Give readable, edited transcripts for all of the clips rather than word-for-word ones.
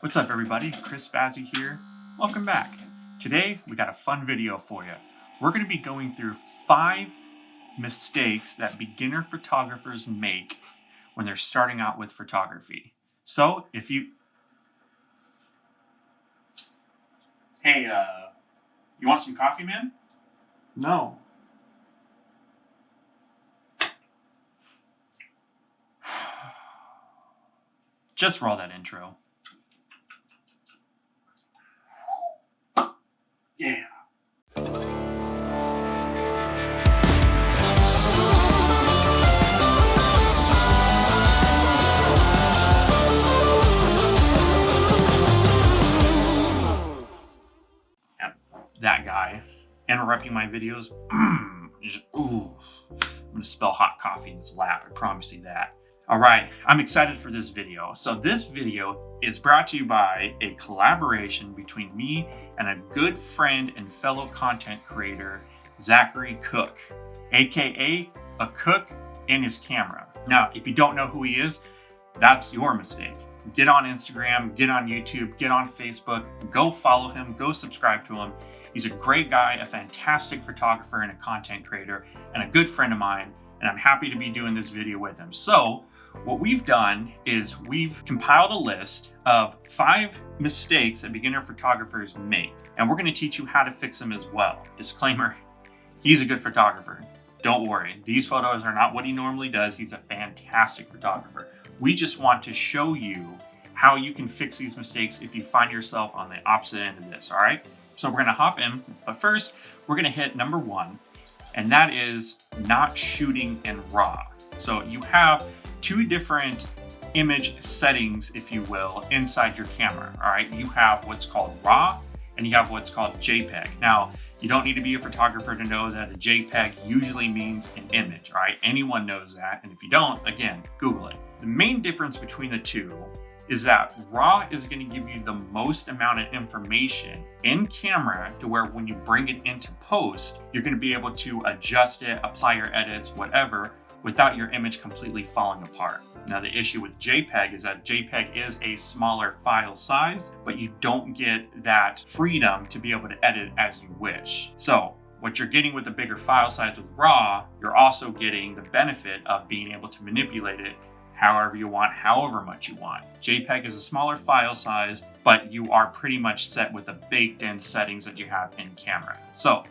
What's up everybody, Chris Bazzy here. Welcome back. Today we got a fun video for you. We're going to be going through 5 mistakes that beginner photographers make when they're starting out with photography. So if you... Hey, you want some coffee, man? No. Just roll that intro. Yeah. That guy interrupting my videos. I'm gonna spill hot coffee in his lap. I promise you that. All right, I'm excited for this video. So this video is brought to you by a collaboration between me and a good friend and fellow content creator, Zachary Cook, AKA a cook and his camera. Now, if you don't know who he is, that's your mistake. Get on Instagram, get on YouTube, get on Facebook, go follow him, go subscribe to him. He's a great guy, a fantastic photographer and a content creator, and a good friend of mine, and I'm happy to be doing this video with him. So what we've done is we've compiled a list of 5 mistakes that beginner photographers make, and we're going to teach you how to fix them as well. Disclaimer, he's a good photographer. Don't worry, these photos are not what he normally does. He's a fantastic photographer. We just want to show you how you can fix these mistakes if you find yourself on the opposite end of this, all right? So we're going to hop in, but first we're going to hit number 1, and that is not shooting in RAW. So you have 2 different image settings, if you will, inside your camera, all right? You have what's called RAW, and you have what's called JPEG. Now, you don't need to be a photographer to know that a JPEG usually means an image, all right? Anyone knows that, and if you don't, again, Google it. The main difference between the two is that RAW is going to give you the most amount of information in camera to where when you bring it into post, you're going to be able to adjust it, apply your edits, whatever, without your image completely falling apart. Now the issue with JPEG is that JPEG is a smaller file size, but you don't get that freedom to be able to edit as you wish. So what you're getting with the bigger file size with RAW, you're also getting the benefit of being able to manipulate it however you want, however much you want. JPEG is a smaller file size, but you are pretty much set with the baked-in settings that you have in camera. So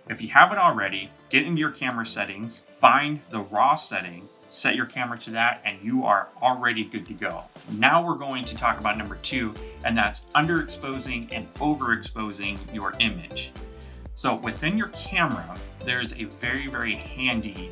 if you haven't already, get into your camera settings, find the RAW setting, set your camera to that, and you are already good to go. Now we're going to talk about number 2, and that's underexposing and overexposing your image. So within your camera, there's a very, very handy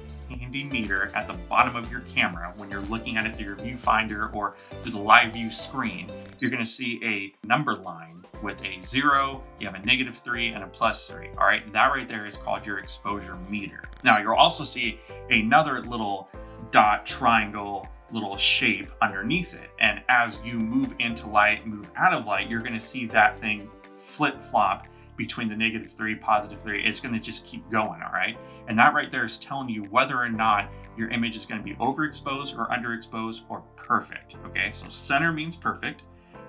meter at the bottom of your camera. When you're looking at it through your viewfinder or through the live view screen, you're going to see a number line with a 0, you have a -3 and a +3. All right, that right there is called your exposure meter. Now you'll also see another little dot triangle little shape underneath it, and as you move into light, move out of light, you're going to see that thing flip-flop between the -3, +3. It's going to just keep going, all right? And that right there is telling you whether or not your image is going to be overexposed or underexposed or perfect, okay? So center means perfect.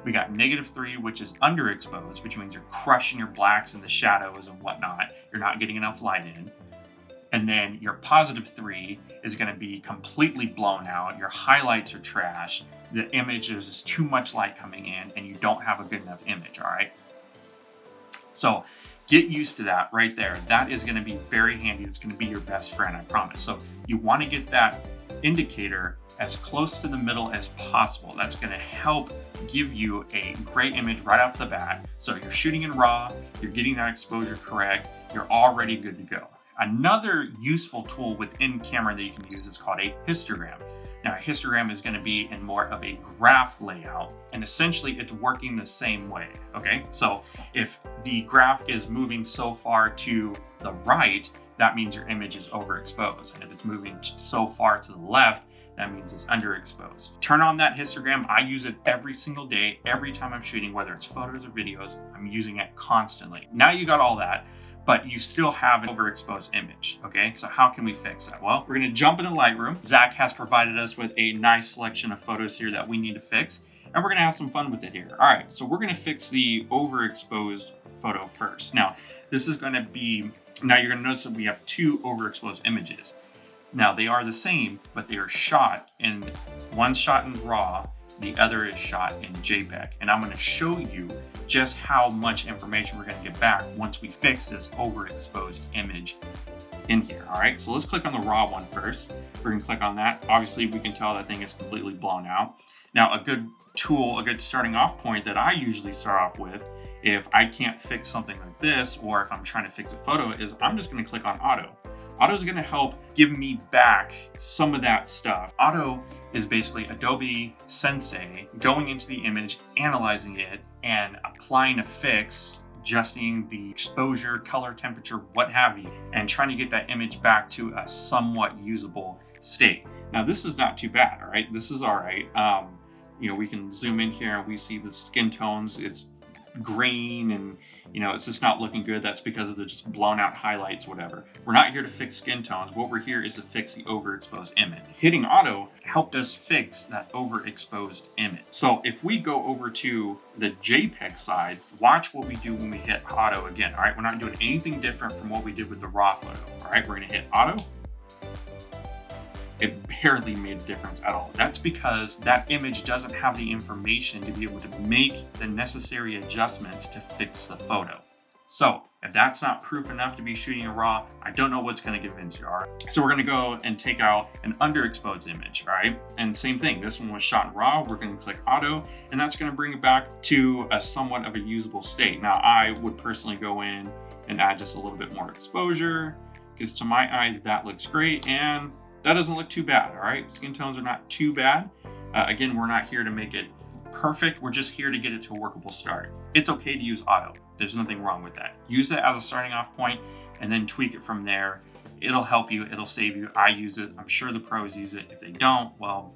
We got -3, which is underexposed, which means you're crushing your blacks and the shadows and whatnot. You're not getting enough light in. And then your +3 is going to be completely blown out. Your highlights are trash. The image, there's just too much light coming in and you don't have a good enough image, all right? So get used to that right there. That is going to be very handy. It's going to be your best friend, I promise. So you want to get that indicator as close to the middle as possible. That's going to help give you a great image right off the bat. So you're shooting in RAW, you're getting that exposure correct, you're already good to go. Another useful tool within camera that you can use is called a histogram. Now, a histogram is going to be in more of a graph layout, and essentially it's working the same way, okay? So if the graph is moving so far to the right, that means your image is overexposed. And if it's moving so far to the left, that means it's underexposed. Turn on that histogram. I use it every single day, every time I'm shooting, whether it's photos or videos, I'm using it constantly. Now you got all that. but you still have an overexposed image, okay? So how can we fix that? Well, we're gonna jump into Lightroom. Zach has provided us with a nice selection of photos here that we need to fix. and we're gonna have some fun with it here. All right, so we're gonna fix the overexposed photo first. Now, this is gonna be, now you're gonna notice that we have two overexposed images. Now they are the same, but they are shot in, one's shot in RAW, the other is shot in JPEG. And I'm gonna show you just how much information we're gonna get back once we fix this overexposed image in here. All right, so let's click on the RAW one first. We're gonna click on that. Obviously we can tell that thing is completely blown out. Now a good tool, a good starting off point that I usually start off with, if I can't fix something like this, or if I'm trying to fix a photo, is I'm just gonna click on auto. Auto is gonna help give me back some of that stuff. Auto is basically Adobe Sensei going into the image, analyzing it, and applying a fix, adjusting the exposure, color, temperature, what have you, and trying to get that image back to a somewhat usable state. Now this is not too bad, all right? This is all right. You know, we can zoom in here and we see the skin tones. It's green and, you know, it's just not looking good. That's because of the just blown out highlights, whatever. We're not here to fix skin tones. What we're here is to fix the overexposed image. Hitting auto helped us fix that overexposed image. So if we go over to the JPEG side, watch what we do when we hit auto again. All right, we're not doing anything different from what we did with the raw photo. All right, we're gonna hit auto. It barely made a difference at all. That's because that image doesn't have the information to be able to make the necessary adjustments to fix the photo. So if that's not proof enough to be shooting a RAW, I don't know what's gonna convince you, all right? So we're gonna go and take out an underexposed image, all right? And same thing, this one was shot in RAW, we're gonna click auto, and that's gonna bring it back to a somewhat of a usable state. Now I would personally go in and add just a little bit more exposure, because to my eye, that looks great, and that doesn't look too bad, all right? Skin tones are not too bad. Again, we're not here to make it perfect. We're just here to get it to a workable start. It's okay to use auto. There's nothing wrong with that. Use it as a starting off point and then tweak it from there. It'll help you, it'll save you. I use it, I'm sure the pros use it. If they don't, well,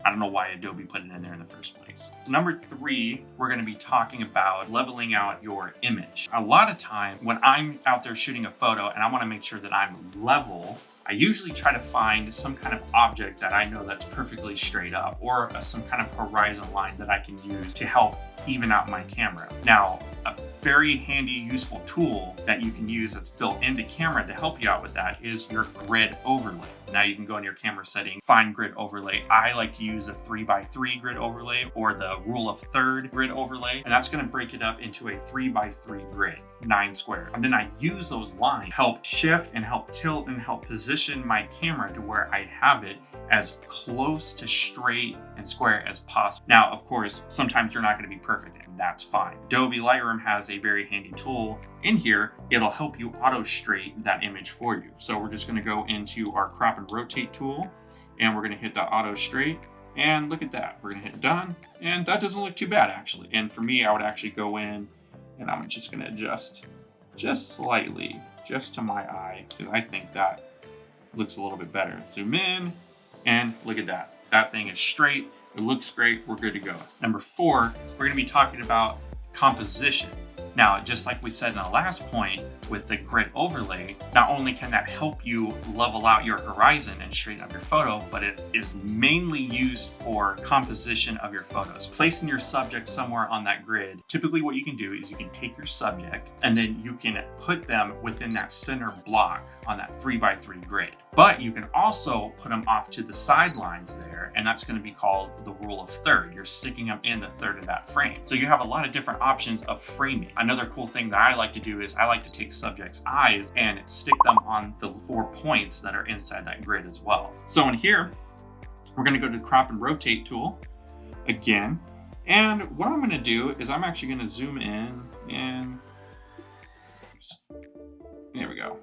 I don't know why Adobe put it in there in the first place. Number 3, we're gonna be talking about leveling out your image. A lot of time when I'm out there shooting a photo and I wanna make sure that I'm level, I usually try to find some kind of object that I know that's perfectly straight up, or some kind of horizon line that I can use to help even out my camera. Now, a very handy, useful tool that you can use that's built into camera to help you out with that is your grid overlay. Now you can go in your camera setting, find grid overlay. I like to use a 3x3 grid overlay or the rule of third grid overlay, and that's gonna break it up into a 3x3 grid, 9 square. And then I use those lines to help shift and help tilt and help position my camera to where I have it as close to straight and square as possible. Now, of course, sometimes you're not gonna be perfect, and that's fine. Adobe Lightroom has a very handy tool in here. It'll help you auto straight that image for you. So we're just gonna go into our crop and rotate tool, and we're gonna hit the auto straight, and look at that. We're gonna hit done, and that doesn't look too bad actually. And for me, I would actually go in, and I'm just gonna adjust just slightly, just to my eye, because I think that looks a little bit better. Zoom in, and look at that. That thing is straight, it looks great, we're good to go. Number 4, we're gonna be talking about composition. Now, just like we said in the last point with the grid overlay, not only can that help you level out your horizon and straighten up your photo, but it is mainly used for composition of your photos. Placing your subject somewhere on that grid, typically what you can do is you can take your subject and then you can put them within that center block on that 3x3 grid. But you can also put them off to the sidelines there, and that's gonna be called the rule of third. You're sticking them in the third of that frame. So you have a lot of different options of framing. Another cool thing that I like to do is I like to take subjects' eyes and stick them on the 4 points that are inside that grid as well. So in here, we're gonna go to the crop and rotate tool again. And what I'm gonna do is I'm actually gonna zoom in and there we go.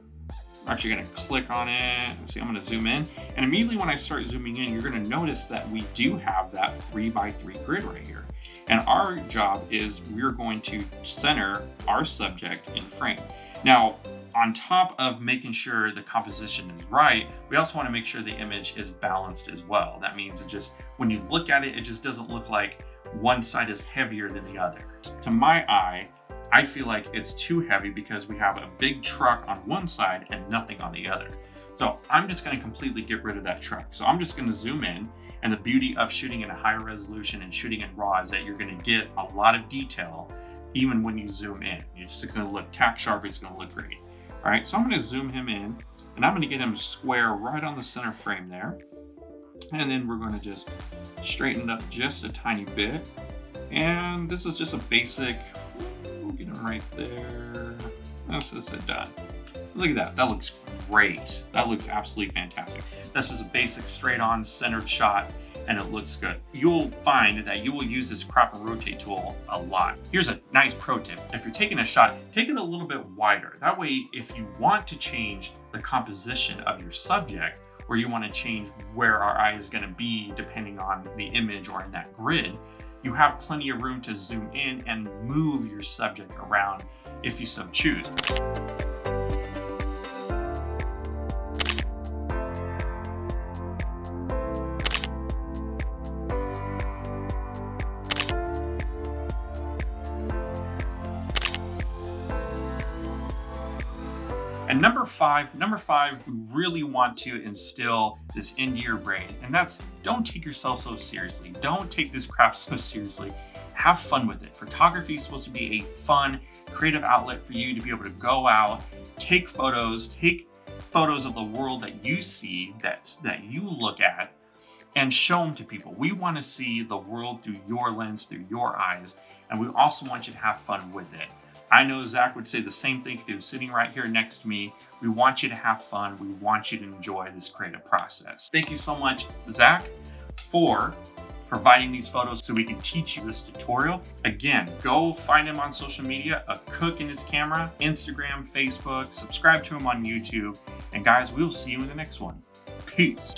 I'm actually gonna click on it. See, I'm gonna zoom in. And immediately when I start zooming in, you're gonna notice that we do have that 3x3 grid right here. And our job is we're going to center our subject in frame. Now, on top of making sure the composition is right, we also wanna make sure the image is balanced as well. That means it just, when you look at it, it just doesn't look like one side is heavier than the other. To my eye, I feel like it's too heavy because we have a big truck on one side and nothing on the other. So I'm just gonna completely get rid of that truck. So I'm just gonna zoom in, And the beauty of shooting in a higher resolution and shooting in RAW is that you're going to get a lot of detail even when you zoom in. It's just going to look tack sharp, it's going to look great. All right, so I'm going to zoom him in, and I'm going to get him square right on the center frame there. And then we're going to just straighten it up just a tiny bit. And this is just a basic, we'll get him right there. This is it done. Look at that, that looks great. That looks absolutely fantastic. This is a basic straight on centered shot, and it looks good. You'll find that you will use this crop and rotate tool a lot. Here's a nice pro tip. If you're taking a shot, take it a little bit wider. That way, if you want to change the composition of your subject, or you want to change where our eye is going to be depending on the image or in that grid, you have plenty of room to zoom in and move your subject around if you so choose. And number five, we really want to instill this into your brain, and that's don't take yourself so seriously. Don't take this craft so seriously. Have fun with it. Photography is supposed to be a fun, creative outlet for you to be able to go out, take photos of the world that you see, that you look at, and show them to people. We want to see the world through your lens, through your eyes, and we also want you to have fun with it. I know Zach would say the same thing if he was sitting right here next to me. We want you to have fun. We want you to enjoy this creative process. Thank you so much, Zach, for providing these photos so we can teach you this tutorial. Again, go find him on social media, A Cook in His Camera, Instagram, Facebook, subscribe to him on YouTube. And guys, we'll see you in the next one. Peace.